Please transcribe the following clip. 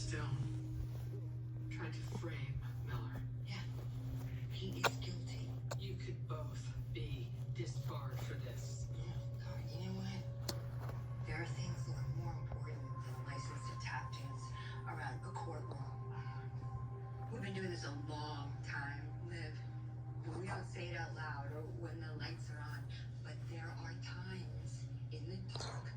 Stone tried to frame Miller. Yeah, he is guilty. You could both be disbarred for this. God, you know what? There are things that are more important than licensed tap dance around a courtroom. We've been doing this a long time, Liv. We don't say it out loud or when the lights are on, but there are times in the dark